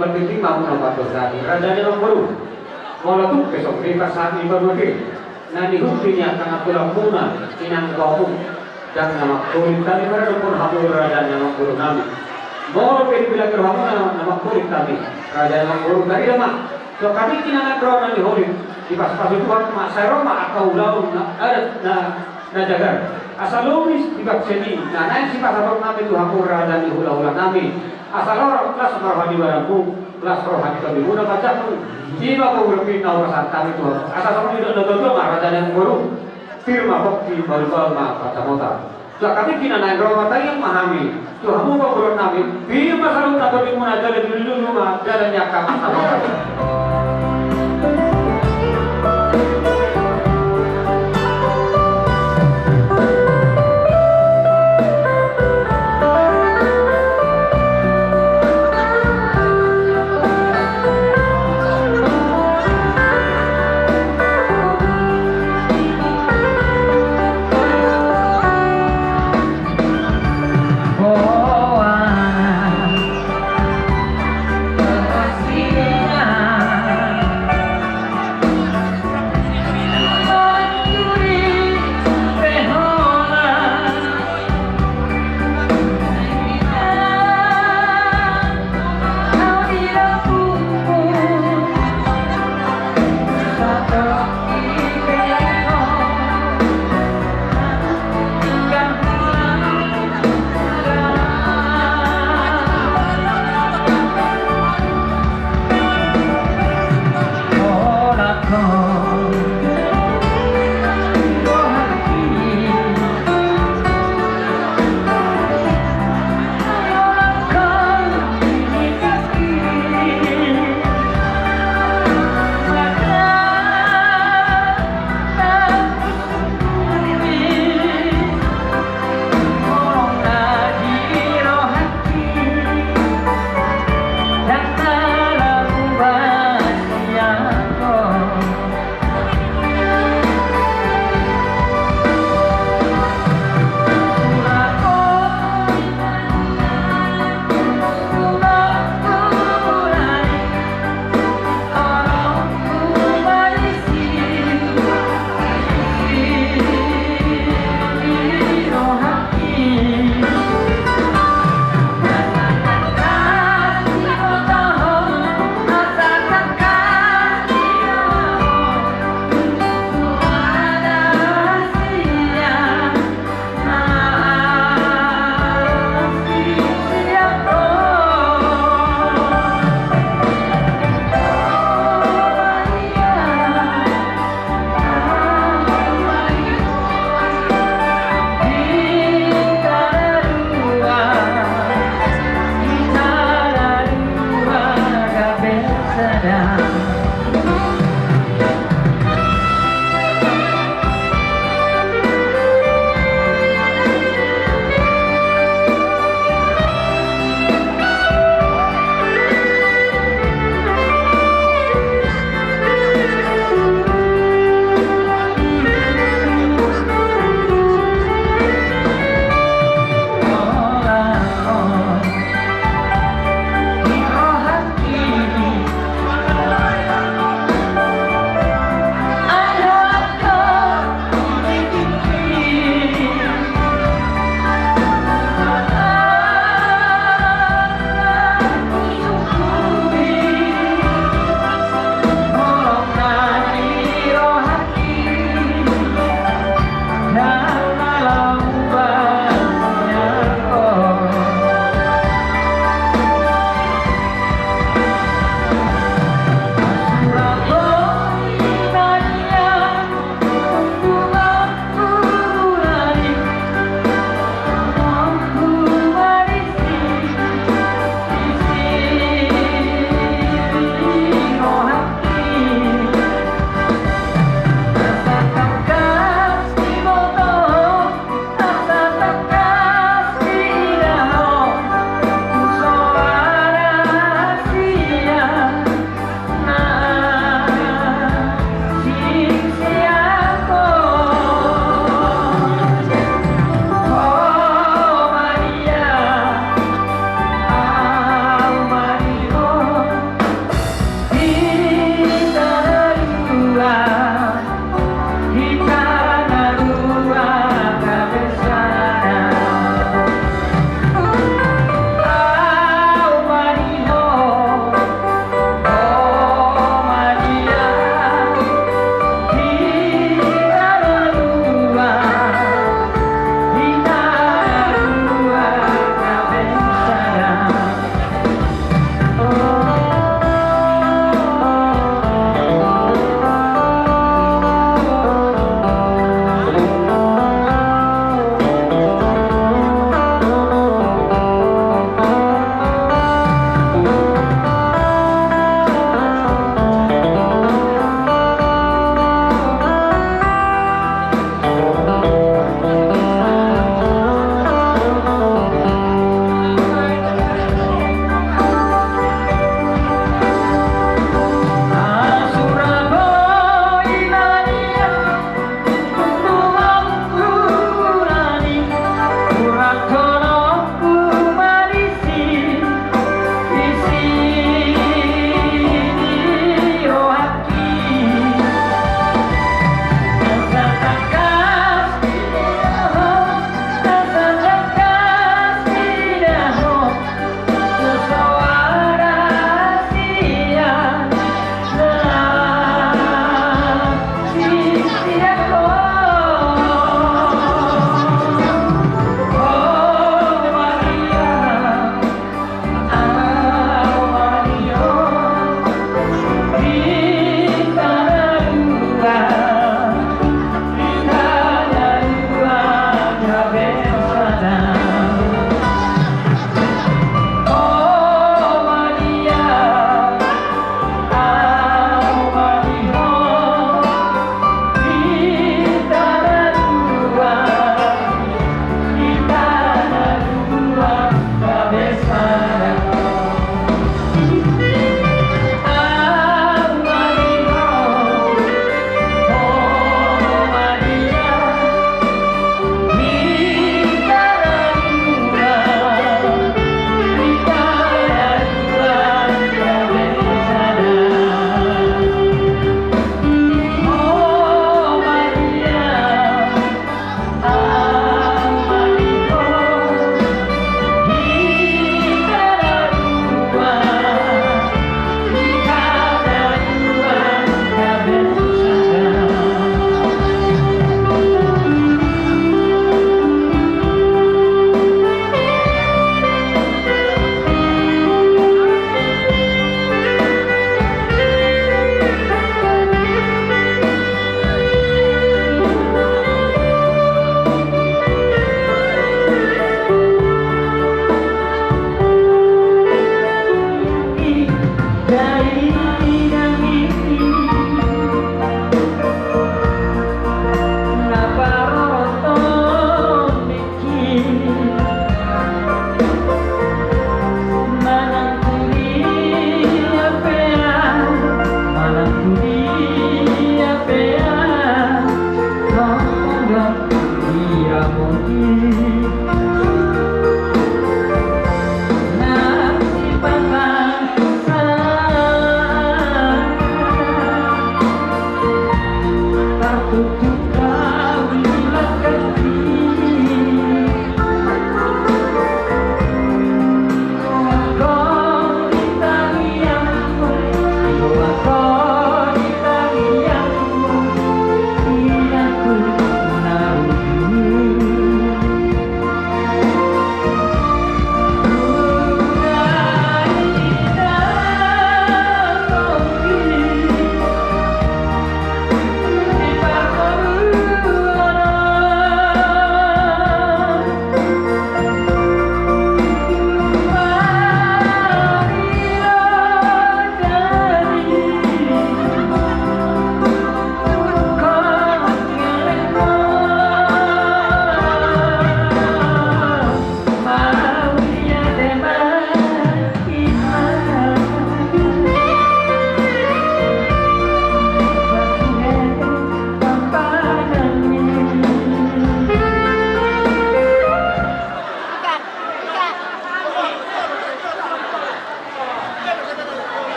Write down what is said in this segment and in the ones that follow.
penting mau nama dosa raja yang baru walau besok kita saat ini berbagi nanti buktinya karena pulang puna inang kamu dan nama kulit kami pada pun hamil raja yang baru nami mau pilih bilang kerhamu nama kulit kami raja yang baru dari lama so kami kina drone nanti holy di pas-pas itu mak saya Roma atau ulau ada na jagar asal lumis di bab sini nah naik si pasar kami itu hamil raja di hula-hula kami asal orang kelas rohani barangku kelas rohani kami udah baca pun jiwa kau lebih tahu pesan itu asal kamu tidak nonton raja yang baru firma bukti baru kata mota so kami kina naik rumah tadi yang memahami so kamu kau belum nabi firma selalu tak boleh mengajar dulu rumah jalannya kamu sama kami Oh,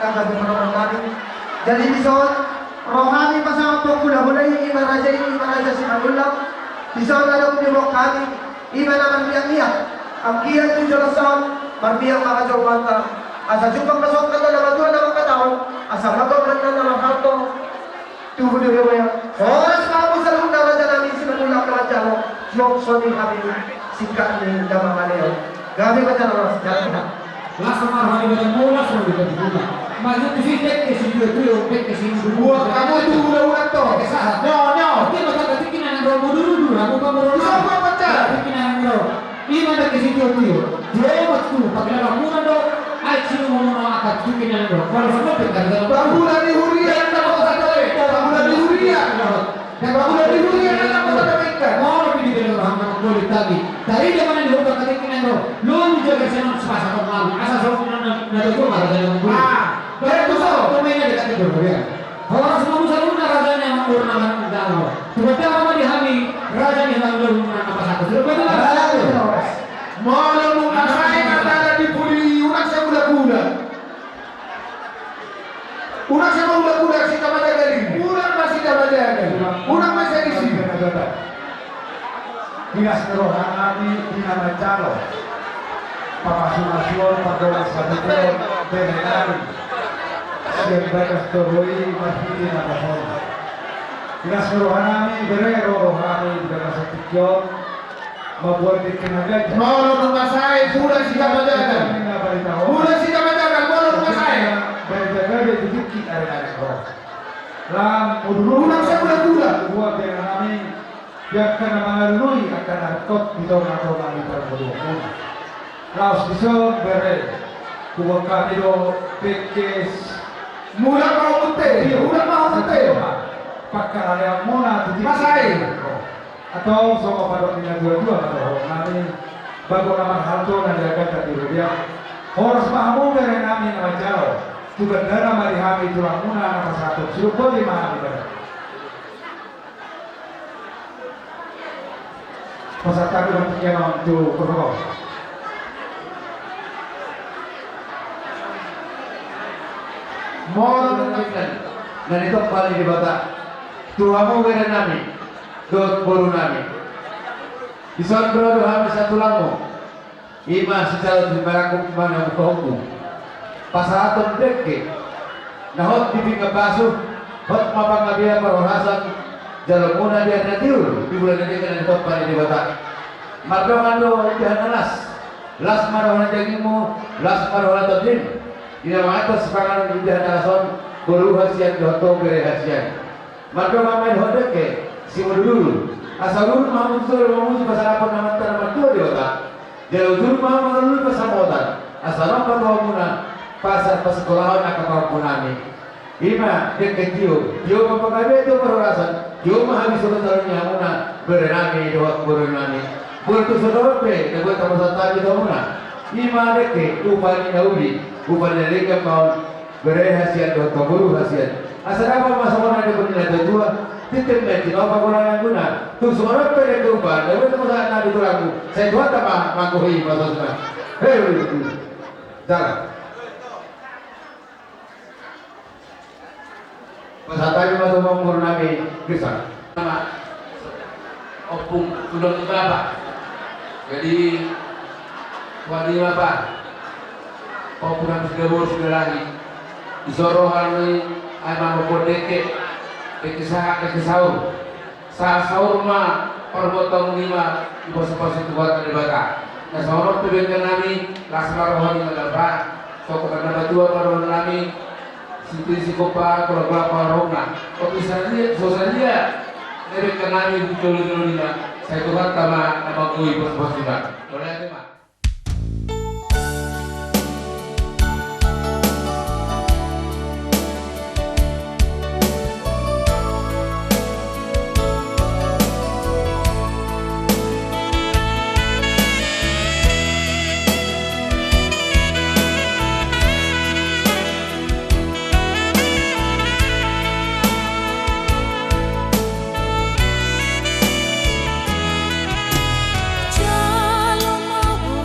kagabi menolong kami. Jadi bison rohani pasang pagkula-hulay iman raja si magulang. Bison alam dimok kami iman naman biyak-biyak. Ang kiyan yung jalasan marbiyak makajawbanta. Asa jupang kasok ka na tuwa na magkataon. Asa magawlan na naman hato. Tuho nyo yung oras pa po sa loob na raja namin si magulang na raja mo. Yung soni kami sikat ni Damangaleo. Gabi ka dyan oras. Langsung marah di dalam bola semua kita dibuka. Maju ke sini ke sini tu, ke sini dulu. Kamu tuh udah to. Nyo. Kita bakal ketinggalan dulu dulu. Aku kamu dulu. Siapa pecah? Ketinggalan dulu. Ini ada ke sini tu. Dia waktu pakai kamu nado. Aci mau akan ketinggalan dulu. Kalau semua pegang dalam. Bangunan di Huria yang tak mau satu. Bangunan di Huria. Yang bangunan di Huria yang tak mau satu ikan. Mau lebih di dalam rahmat boleh tadi. Dari zaman dulu pakai ketinggalan dulu. Lu juga senang sepasang orang. Asal seorang nado tu ada dalam dulu. Itu so, pemainnya dekat itu ya. Kalau semua musuh rajanya yang ornamen dalam. Tiba-tiba apa dihami raja yang lalu apa satu. Tiba-tiba mau lu asain kata di puri unak saya budak-budak. Unak saya budak-budak si kamar jaga ini. Unak masih kamar jaga. Unak masih di sini. Dinas Rohani di nama Calo. Pamasunasion pagawang sa dito, Berenari. Siyempre Toroi masih di nama Hon. Dinas Rohani Berero Rohani dalam setikyo membuat dikenaga. Mau rumah saya sudah si kamar jaga. Sudah si kamar jaga. Mau rumah saya. Berjaga di dikit ada roh. Lam Unak saya budak-budak. buat Berenari yang kena mengalui akan hartot di tengah kami berburu. Laos bisa bere kuwa kami do pekes Mula mau putih. Mula mau putih. pakar yang muna di Masai. atau sama pada punya dua-dua atau kami bago naman halto na dagat at dia oras mahamu bere namin na majao juga dana marihami tulang muna na pasatog suruh ko di mahami bere pasatag ng tingnan to kuroko. Mau menunjukkan dan itu kembali di batak tuamu beri nami dot boru nami ison beradu hami satu lamu ima secara dimarakum mana muka hukum pasaraton dekke nahot dipinga basuh hot mapang ngabia parorasan jalan muna dia natiur di bulan ini kan itu kembali di batak mardongan lo jahan las marohana jagimu las marohana todin ina maatas sepangan indah nason bolu hasian doto bere hasian maka mamai hodeke si modulu asal mamun sur mamun pasal apa nama tanah tu dia tak jauh dur mamun pasal modan asal apa muna pasal sekolahan nak apa punani ima dek dia mempagawe itu perurasan dia habis sebenarnya muna berenami doa berenami bertu sedope dekat tempat tadi tu muna ima dek upani nauli upani leka kawan bere hasian do kaburu hasian asal apa masalah ada penilaian dua titik metin apa kurang guna tu semua pere ke ubah dewe tu masa nabi tu lagu saya dua tambah makuhi maksudnya hei jalan masa tadi masuk mengurus nabi kisah nama opung sudah berapa jadi wadi apa opung yang sudah lagi isorohan ni ay mamapodeke kekisaur sa saur ma perbotong lima ibos-ibos itu buat di bata nah saurok pibengkan nami lasma rohani madalba so karena berdua rohani nami situ sikopa kalau berapa rohna kopi saja nebengkan nami dulu lima saya tuhan sama nama kui ibos-ibos juga boleh terima. Jalur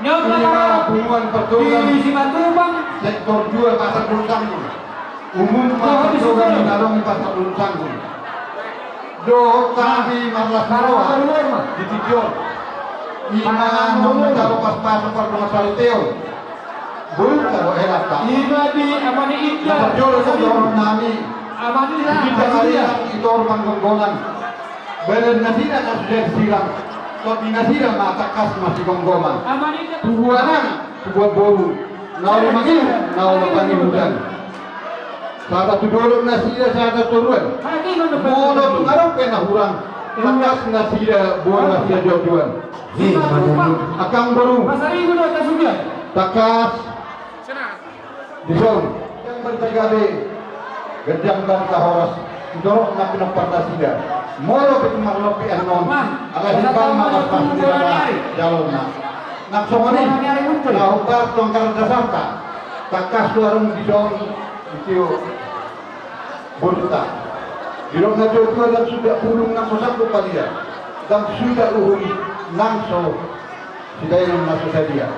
Nyok Lima lapangan. hubungan pertugas Di Simatubang. sektor 2 pasar belum sanggung. Umum pasar pertugas mengalami pasar belum sanggung. Do kami marlas Kalau maroa keluar mah. di Tijon. Ima nong kalau pas pasar pertugas Saliteo. Belum kalau erat tak. Ima di amani India. Dapat jual orang nami. Amani lah. Kita kalian itu orang gonggongan. Benar nasira sudah silam. Tapi nasira mata kas masih gonggongan. Amani India. Tubuhanan, tubuh bolu. Nau mangil, nau makangi hujan. Saat satu dorong nasira, saat satu turuan. Lagi mana Mono tu ngarap kena hurang. Takas nasira, buah nasira jauh-jauhan. Simatubang. Akang baru, Pasar Ibu dah kasubian. takas. Dison, yang bertiga gedang dan kahoras. Dorong nak kena partasida. Molo betul maklopi anon. Alah hibang makas pasira jalona. Nak somoni, naubar tongkar dasarta. Takas luarung dison itu burta. Dirong na jodoh dan sudah pulung nang sosakku padia. Dan sudah uhuri nangso sudah yang masuk sadia.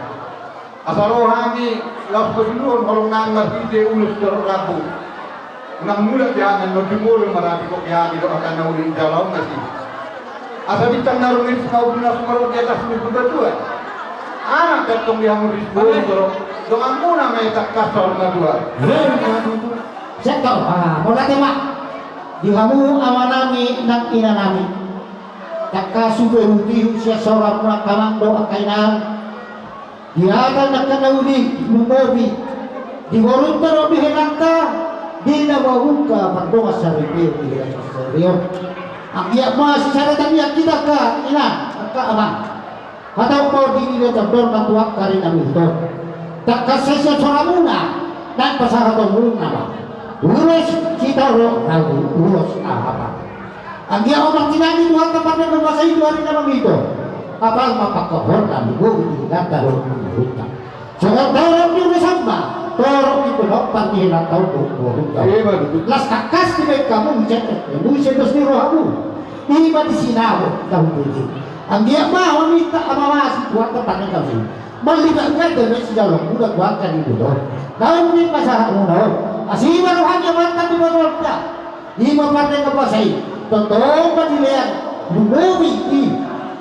Asal rohani las keduluan kalau nang ngerti ulus terrabu. Nang mula jangan ngedumul marapi kok ya itu akan naulin jalau nasi. Asal bintang narungin semua bina semua di atas minggu berdua. Anak ketong yang murid bulu terus. Dengan muna metak kasar ngadua. Sektor, mula tema dihamu awanami nak inanami takka sube huti usia seorang mula kamang doa kainan diakan nak kanaudi numobi di warung terobi henakta di nawahuka pardonga saripir di henakta saripir anggiak mas secara tamiak kita ka ina ka amang atau mau diri dia terdor katuak karina mito takka sesa seorang muna dan pasaraton muna urus kita roh ragu urus apa ang dia orang tinani Tuhan tempatnya berbahasa itu hari nama itu apa mapakahon dan ibu tidak taruh menurutkan jangan dorong di bersama dorong di belok pantihan atau berhutang las kakas di baik kamu mencetak musim bersih rohamu ini di sinawo kamu ini ang dia mau minta amawasi Tuhan tempatnya kamu melibatkan dengan sejalong udah buatkan ibu dong kau ini masalah umum asih rohani mantap di bawah lima partai kepasai tentang pilihan Bumobi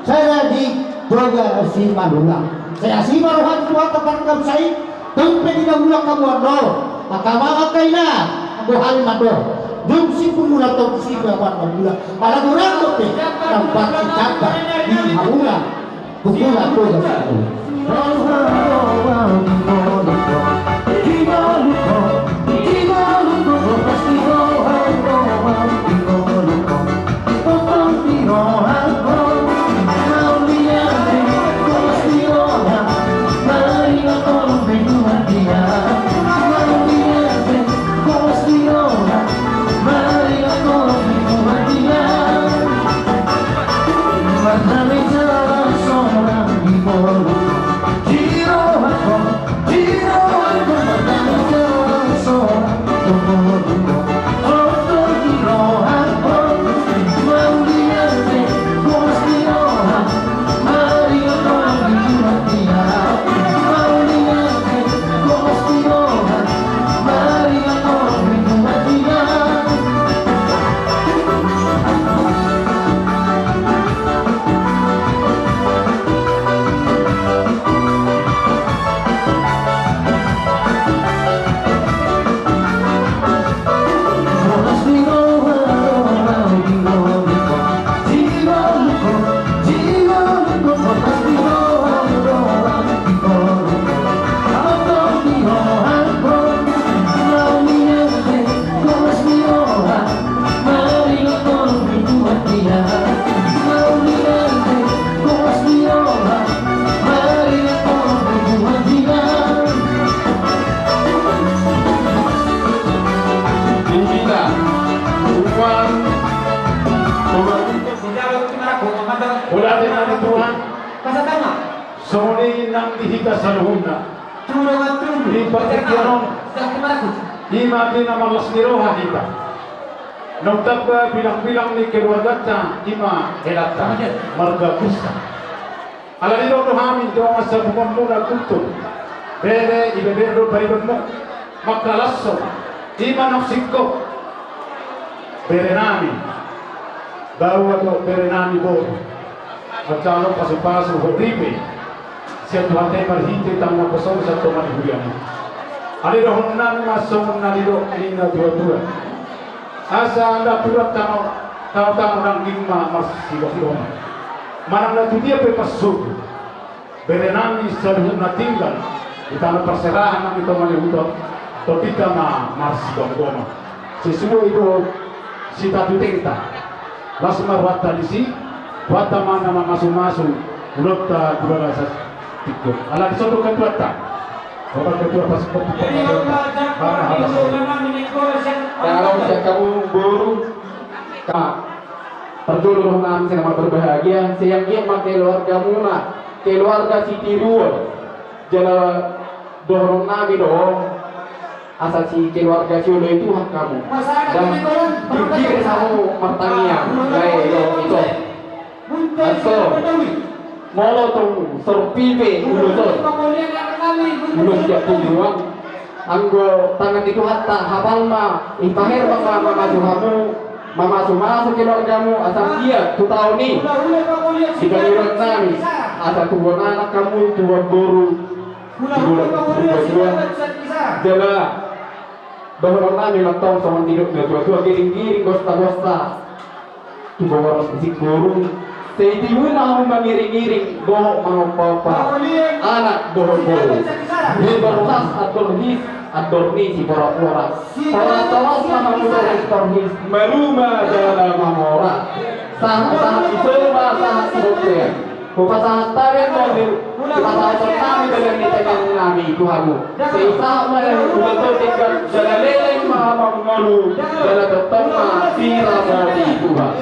saya di Boga si Madura saya asih rohani Tuhan tempat kepasai tempat di dalam kamu ada maka maka kaina aku hal mado jum si pemula atau si bapak madura pada kurang lebih tempat catat di Madura bukan aku dihika saluhuna di patikianon ima dina malas niroha kita nogtabga bilang-bilang ni keluarga ima helata marga kusta Ala di dodo hamin do masa bukan mula kutu. Bere ibe bere do bari mo. Makalasso. Ima noksikko. Bere nami. Baru atau bere nami bo. Macam pasu-pasu hodipe. Siap Tuhan temar hinte tamu kosong satu mati hujan. Ali dohon nami masuk nali do ina dua-dua. Asa anda turat tahu nang gimma masih waktu Manang na dia pe pasuk. Berenami saluhut na tinggal. Kita na perserahan ng ito malihutot. To kita na marsi goma. Sesuai itu si tatu tenta. Lasma wata disi. Wata mana masuk-masuk. Ulot ta dua sa tikuk. Ala disodo kan wata. Bapak ketua pasuk. Kalau kamu baru terjulur nam sinama berbahagia siang dia pakai keluarga muna keluarga si tiruan jala dorong nabi dong asal si keluarga si itu hak kamu dan dikir kamu mertania gaya itu asal molo tong sorpibe ulus siap tujuan anggo tangan itu hatta hafal ma intahir bang mama kamu Mama masuk keluargamu asal dia tu tahu nih jika lihat nami asal tuan anak kamu tuan guru tuan jala bahwa nami matong sama tidur tua giring gosta tu bawa si guru setiap mau mengiring bohong mau papa anak bohong dia berhas atau his adorni si pora-pora tawas sama mudah torhis meluma dalam mamora sangat isola sangat sibuknya kupasangat tarik mobil kupasangat pertama dalam nitanya nami Tuhanmu seisama yang betul tinggal jalan leleng maha mengalu jalan bertema sira modi Tuhan.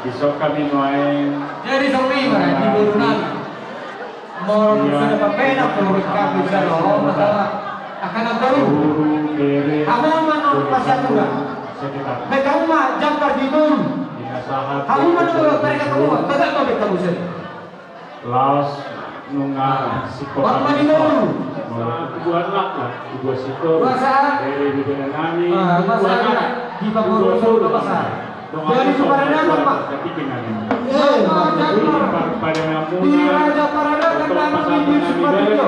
Besok kami main. Jadi sopi mana di burunan. Mau sudah pakai nak urut kami salah masalah akan apa itu? Kamu mana pasal tu lah? Kamu mah jangkar di bun. Kamu mana urut mereka kamu? Tidak tahu kamu sih. Laos nunga siko. Apa di bun? Dua anak lah, dua siko. Masa? Dari bidang kami. Masa di bawah sudah masa. Jadi kepada nama Pak. Pada namun di Raja Parada dan nama di Suparjo.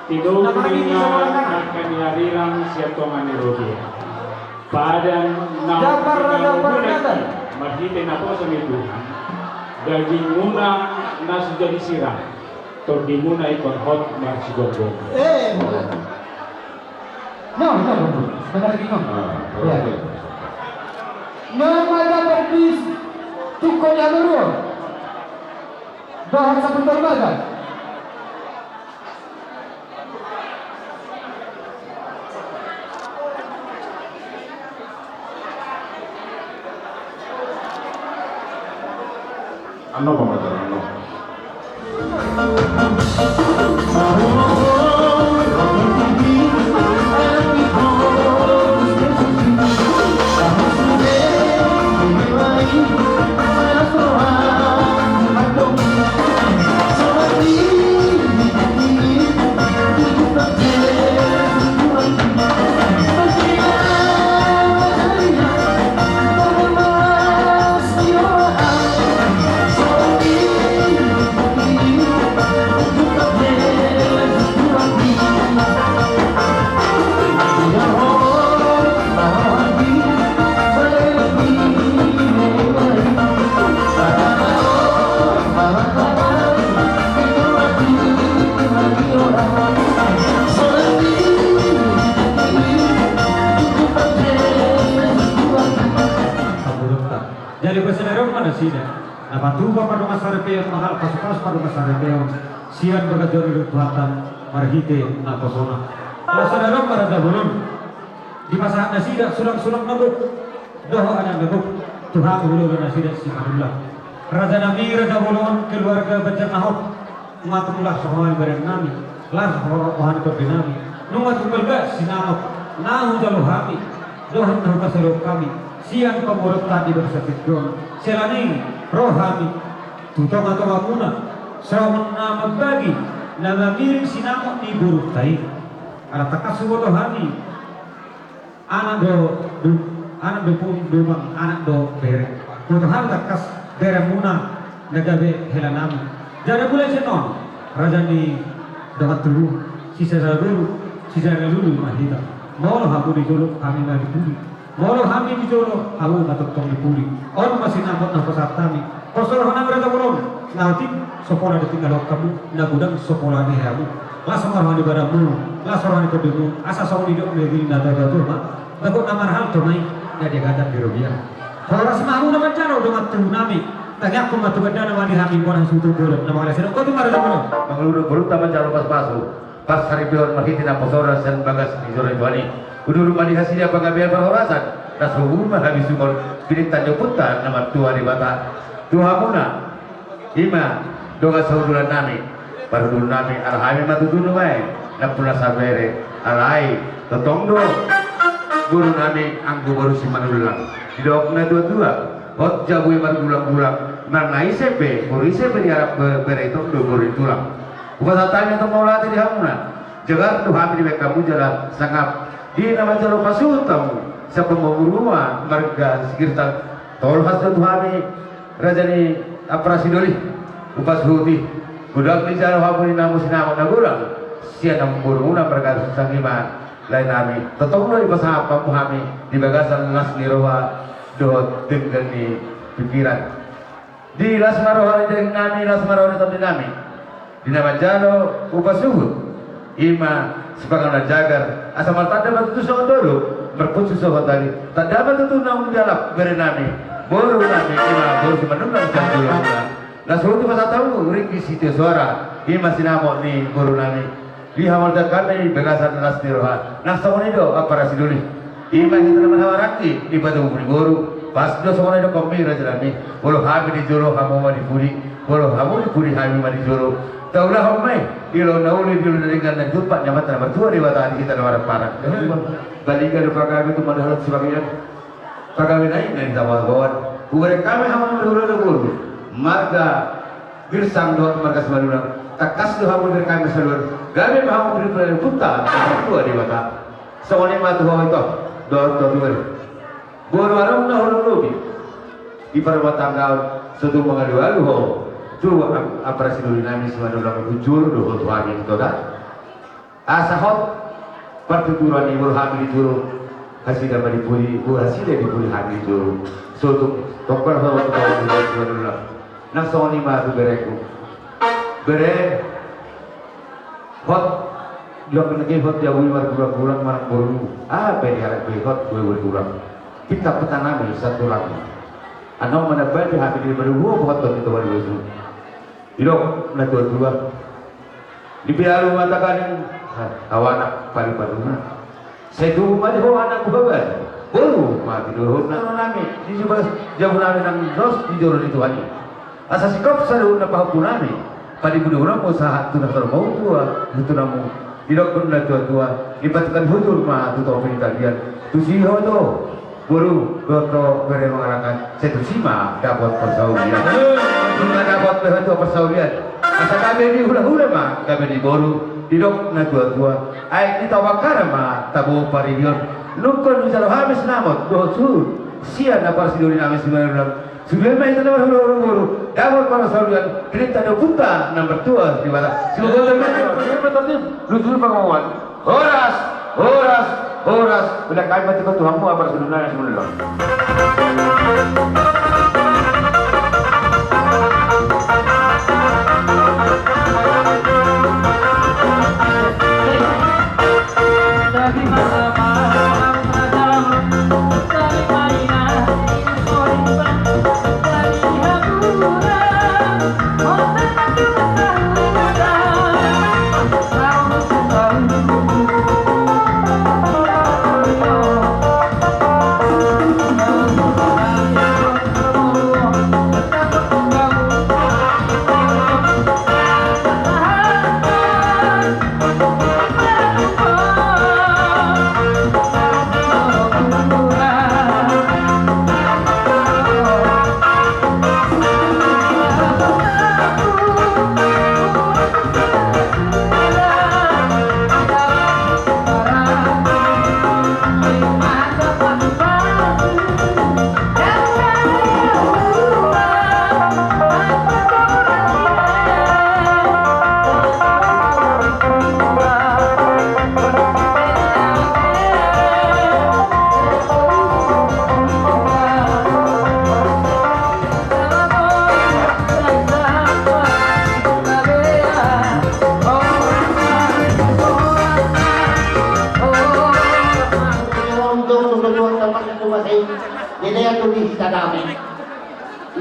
Tidur dengan akan dihadirkan siapa manirogi. Pada Raja Parada. Marhite napo Tuhan. Daging muna nasi jadi sirah. Tordi muna ikon hot marsi gogo. No. Sebentar lagi no. Ya. Namanya berdis cukup yang dulu. Dah sebentar bagai. Ano ba ano? bersenarong mana sida. Apa tuba pada masa repeo mahal pasukas pada masa repeo. Sian bergajor di Tuhan marhite na kosona. Bersenarong pada dahulun. Di masa nasida sulang-sulang nabuk. Doho anak nabuk. Tuhan ulul nasida si Madullah. Raja Nabi Raja Bulun keluarga Bajak Nahok. Matullah sohoi bareng nami. Las rohan koordinami. Nungat keluarga sinanok. Nahu jalo hami. Dohan nahu kaserok kami. Siang pemurut tadi bersatidron. Selaning rohami. Tutong atau amuna. Serawan nama bagi. Nama miring sinanok di buruk tai. Ala takasuwa dohani. Anak do pun dumang anak do bere. Tuhan takas bere muna nagabe helanami. Jadi mulai senon raja ni dengan dulu sisa dulu mahita. Mau hamu di jolo kami mari puli. Mau kami di jolo hamu matok tong di puli. On masih nampak na pasatami. Kosor hana raja bolon. Nanti sekolah ditinggal kamu na gudang sekolah ni hamu. Langsung orang di baramu, langsung orang di kedemu. Asa song hidup negeri nada tuh mah. Takut nama hal tuh naik. Jadi kata di rupiah. Kalau semahu nama caro dengan tunami. Tanya aku matu ganda nama di hami orang suatu bulan. Nama oleh sedang kau tu marah dulu. Mengeluru baru taman caro pas pasu. Pas hari bion mahitina posora sen bagas di sore juani. Udah rumah dihasilnya pengambilan perhorasan. Das rumah habis sumur pilih tanda putar nama tua di bata. Tua muna. Ima doga saudulan nami. Baru dulu nami alhami matu dulu mai. Napuna sabere alai totongdo. Guru nami anggu baru si manulang. Tidak na dua-dua. Hot jabu yang baru ulang-ulang. Mana ICP, guru ICP diharap beretok do guru tulang. Bukan tanya atau mau latih di hamuna. Jaga tuh hamil di kamu jalan sangap. Di nama jalan pasutamu. Siapa mau rumah marga sekitar tol hasil tuh hamil. Raja ni aprasi doli. Upas huti. Budak ni jalan hamil namu sinama nagulang. Siapa mau rumah marga sangiman. Lain nami, tetap lo di pasal apa kami di bagasan nas nirowa doh dengan di pikiran. Di las marohari dengan nami, las marohari tapi nami. Di nama jalo upasuhut, ima sebagai jagar. Asal martada batu soal dulu, berputus soal tadi. Tak dapat itu naung jalap beri nami. Boru nami, ima boru semenungan jam bulan. Las hutu pasal tahu, ringki situ suara. Ima sinamok ni boru nami. Di hamal kami bagasan nas niroha. Nas tahun itu apa rasi dulu? Ima kita nama hawaraki di batu buri boru. Pas do tahun itu kami raja nami. Bolo kami di jolo kamu mari puri. Bolo kamu di puri kami mari jolo. Taulah homai. Ilo nauli dulu dengan dan jumpa nyamat nama tua di batu kita nama parah. Balikan lupa kami itu madahat sebagian. Kami naik dari zaman bukan kami hamal dulu. Marga Girsang doa marga Semarang. Takas doa hamal kami seluruh. Kami mahu beri putar tua di bata. Soalnya matu hawa itu dua. Boru arang na hulung lubi. Di pada tanggal satu mengadu alu ho. Coba apa sih dulu nami semua dalam kucur doa tuhan itu dah. Asahot pertuturan ibu hamil itu hasil dari puri, hasil dari puri hamil itu. Suatu tokar hawa itu dulu. Nak soalnya matu bereku. Hot bilang lagi hot jauh kurang marah baru apa yang diharap hot gue kurang kita petanami satu lagi anak mana baik hati di baru hot itu baru itu hidup nak dua di biaru matakan awanak paling paduna saya dulu mati anak bawa baru mati dulu nak nami di sebelah jauh nami nang dos di jauh itu ani asal sikap selalu nak pahapunami pada budak orang usaha tu nak mau tua itu namu tidak pernah tua ibaratkan hujur mah tu tahu kalian tu sih tu baru goto beri mengarahkan satu sima dapat persaulian tidak dapat berhenti persaulian asal kami di hula mah kami di baru tidak nak tua air kita wakar mah tabu paridion nukon misalnya habis namot dosu sian apa sih dulu namis sebenarnya sebelum itu nama hulu dapat para saulian kita ada putar nomor 2 di mana semoga tertib lucu pengawan horas udah kami mati ke Tuhanmu apa sebenarnya Dari mana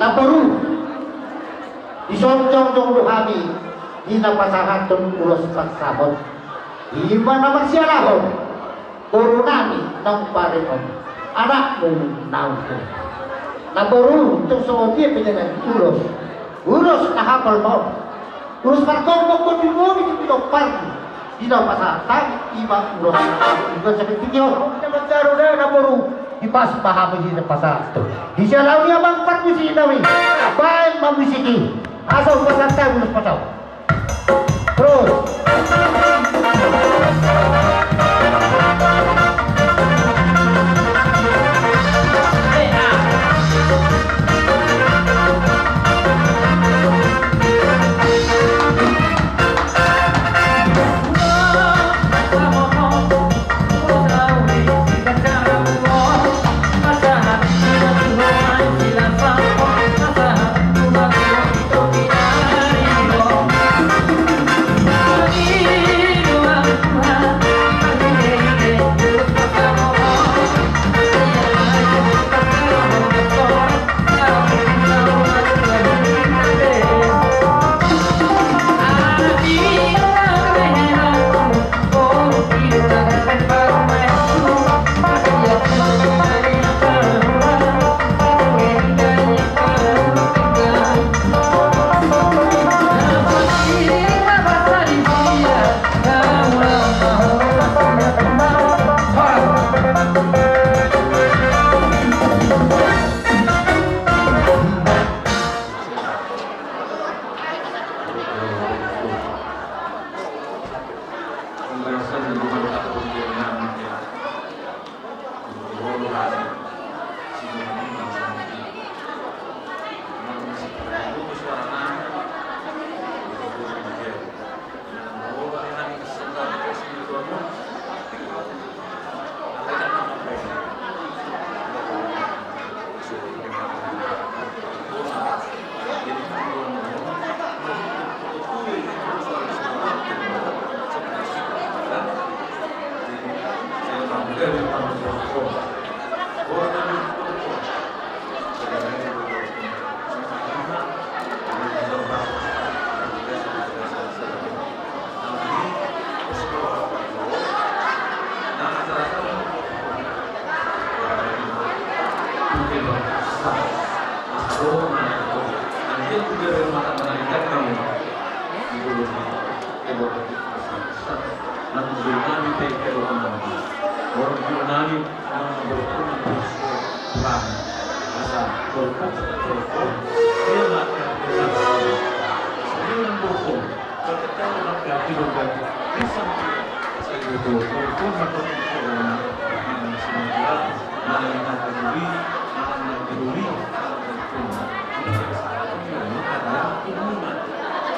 Naporu isonjong jong kami ina pasahatun ulos pagsahon iba naman siya lahon turunani ng pareon anak mong naunto Naporu itong soobye pinanay ulos na hapal mo ulos parkong mo di mo di pinopar di daw pasatang iba ulos iba sa pitikyo naman saro na Naporu ipas pahapon di na pasato di siya lawi abang parmusik nawi baik mamusiki asal pasatang ulos pasaw terus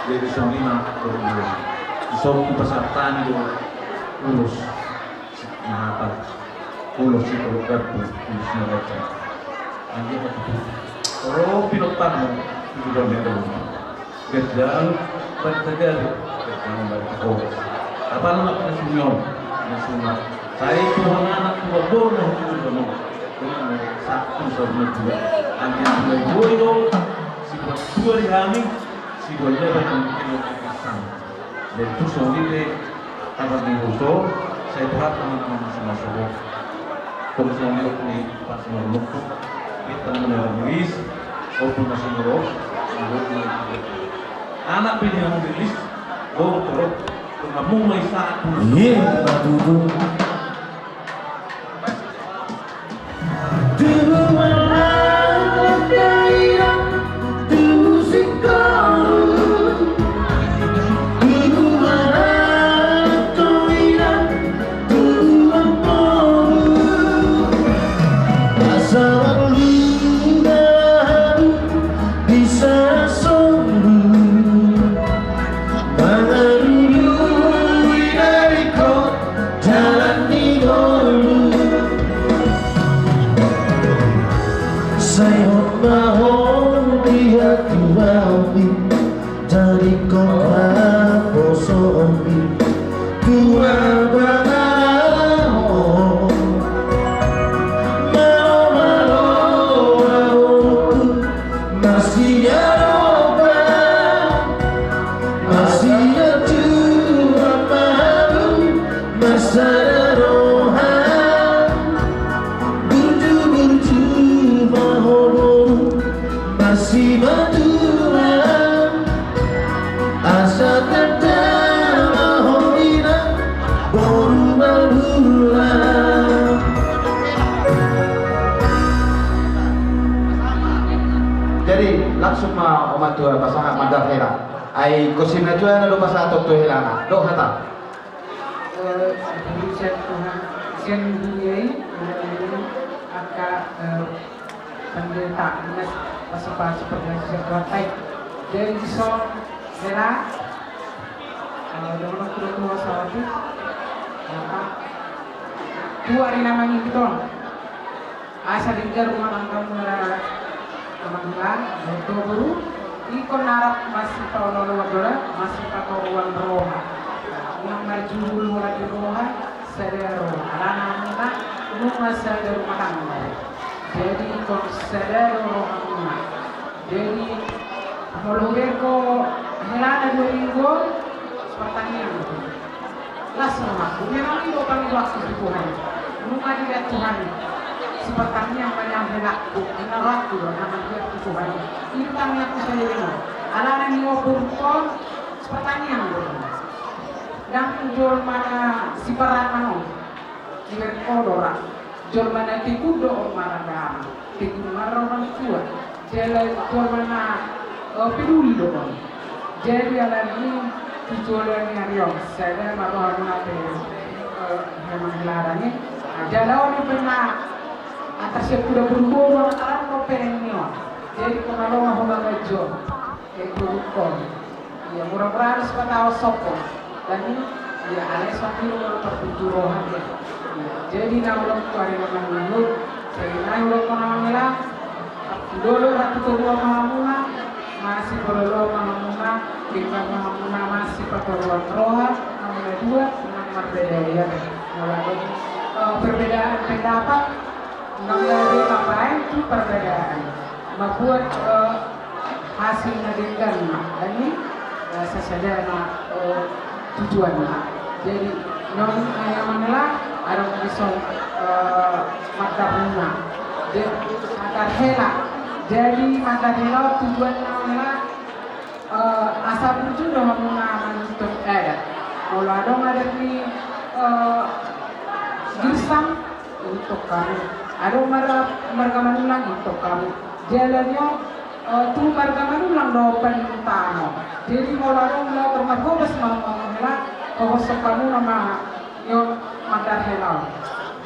Jadi semua so peserta itu urus mengapa urus itu kartu urus mereka nanti kalau pilotan itu juga mereka kerjaan bertegar kerjaan bertegar apa nama nasional saya itu anak tua bono itu bono dengan satu sama dua angin dua si dua di kami si dua dengan kesan dan itu soalnya tanpa diusul saya buat teman-teman sama sobo komisioner ini pas ngomong kita menulis open masih ngorok anak pilih yang rilis terus kamu mulai saat dulu Jalan masih Eropa, masih Tuhan malu masa rohan burju mahono masih maturan asa tanda mahonina boru malulah. Jadi langsung ma umat tua pasangan mandar hela. Ai kosimna tua na lupa sa tok tua hela. Do hata. Indonesia Tuhan siang dunia aka pendeta dinas pasal seperti seperti dari Islam hela dengan kedua sawati dua hari namanya gitu asal tinggal rumah tangga mulai teman-teman itu baru ikon narap masih tahun lalu masih pakai ruang roha yang maju mulai di roha saya roha anak-anak rumah saya rumah tangga jadi ikon saya roha rumah jadi kalau beko helana 2 minggu pertanyaan langsung aku memang itu panggil waktu Tuhan rumah dilihat Tuhan seperti yang banyak henakku enak waktu nama dia Tuhan itu kami aku sendiri anak-anak yang mau berpon seperti yang dan jual mana si peran di berkodora jual mana tikudo orang mana tikudo orang tua jual mana peduli dong jadi lagi tujuan yang riong saya malu nanti memang larangnya jalan ini pernah atas yang sudah berhubung antara pengen jadi kalau mau ngajo itu kon ya murah-murah harus tahu sopo dan ini ya alias waktu tertuju rohani jadi naulok tuari nama mulut jadi naulok nama dulu ratu kedua mamuna masih berlalu mamuna dengan mamuna masih pakai ruang roha nomor 2 nomor berbeda mulai perbedaan pendapat nomor 5 lain itu perbedaan membuat hasilnya dengan ini sesuai tujuannya jadi non yang mana ada bisa mata bunga mata hela jadi mata hela tujuannya adalah asal tujuh doang mengaman untuk kalau ada di girsam untuk kamu ada marga manulang untuk kamu jalannya tu marga manulang dopan utama jadi kalau ada mau termasuk mau hela kalau kamu nama yang mata hela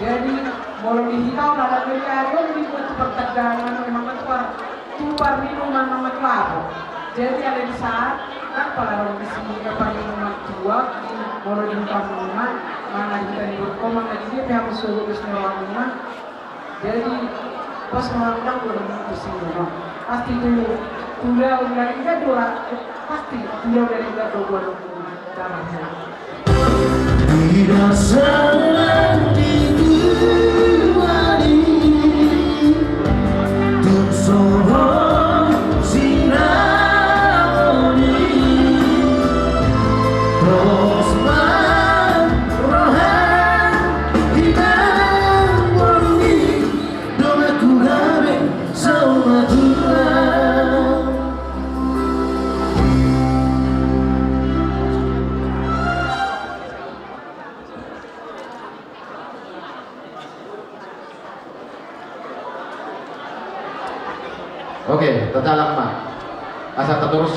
jadi mau dihitau ada miliar di perdagangan memang tuar minuman nama kelapa jadi ada di saat kan pada orang di sini minuman tua mau dihitau minuman mana kita di berkomang tadi dia pihak suruh rumah jadi pas orang udah pusing pasti dulu udah enggak dua pasti udah enggak dua caranya tidak salah dibuat untuk seorang sinaroni Rosman rohan hitam murni doaku gabe sama Tuhan. Oke, tata lama. Asal terus.